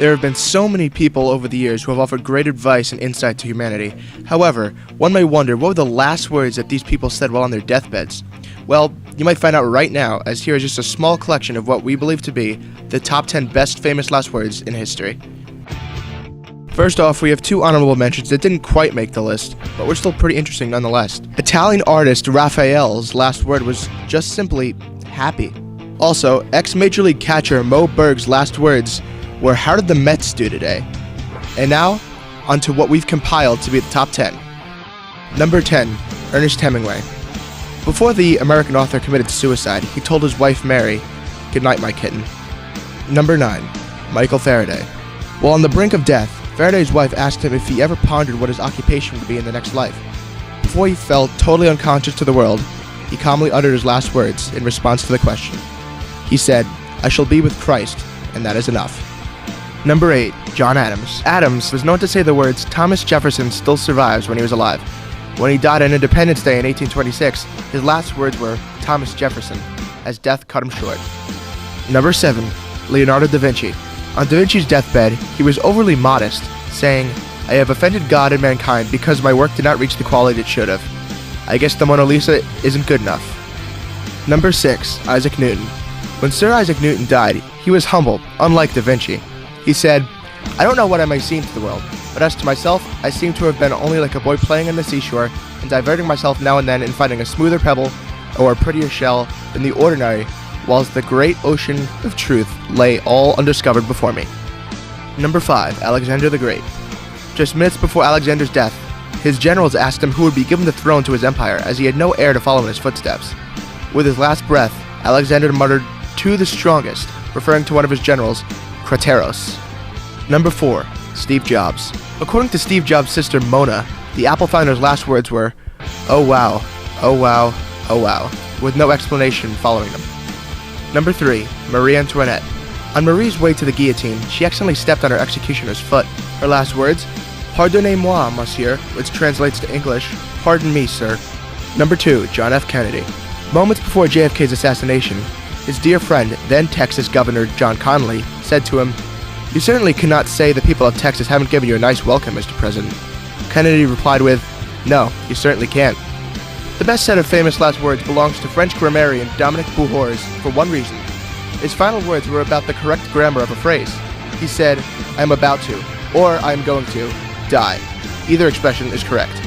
There have been so many people over the years who have offered great advice and insight to humanity. However, one may wonder what were the last words that these people said while on their deathbeds. Well, you might find out right now, as here is just a small collection of what we believe to be the top 10 best famous last words in history. First off, we have two honorable mentions that didn't quite make the list, but were still pretty interesting nonetheless. Italian artist Raphael's last word was just simply happy. Also, ex-Major League catcher Mo Berg's last words were, "How did the Mets do today?" And now, onto what we've compiled to be the top 10. Number 10, Ernest Hemingway. Before the American author committed suicide, he told his wife Mary, "Good night, my kitten." Number 9, Michael Faraday. While on the brink of death, Faraday's wife asked him if he ever pondered what his occupation would be in the next life. Before he fell totally unconscious to the world, he calmly uttered his last words in response to the question. He said, "I shall be with Christ, and that is enough." Number 8, John Adams. Adams was known to say the words, "Thomas Jefferson still survives," when he was alive. When he died on Independence Day in 1826, his last words were, "Thomas Jefferson," as death cut him short. Number 7, Leonardo da Vinci. On Da Vinci's deathbed, he was overly modest, saying, "I have offended God and mankind because my work did not reach the quality it should have. I guess the Mona Lisa isn't good enough." Number 6, Isaac Newton. When Sir Isaac Newton died, he was humble, unlike Da Vinci. He said, "I don't know what I may seem to the world, but as to myself, I seem to have been only like a boy playing on the seashore and diverting myself now and then in finding a smoother pebble or a prettier shell than the ordinary, whilst the great ocean of truth lay all undiscovered before me." Number 5, Alexander the Great. Just minutes before Alexander's death, his generals asked him who would be given the throne to his empire, as he had no heir to follow in his footsteps. With his last breath, Alexander muttered, "To the strongest," referring to one of his generals, Crateros. Number 4, Steve Jobs. According to Steve Jobs' sister Mona, the Apple founder's last words were, "Oh wow, oh wow, oh wow," with no explanation following them. Number 3, Marie Antoinette. On Marie's way to the guillotine, she accidentally stepped on her executioner's foot. Her last words, "Pardonnez-moi, monsieur," which translates to English, "Pardon me, sir." Number 2, John F. Kennedy. Moments before JFK's assassination, his dear friend, then Texas Governor John Connally, said to him, "You certainly cannot say the people of Texas haven't given you a nice welcome, Mr. President." Kennedy replied with, "No, you certainly can't." The best set of famous last words belongs to French grammarian Dominique Bourgeois for one reason. His final words were about the correct grammar of a phrase. He said, "I am about to," or "I am going to, die." Either expression is correct.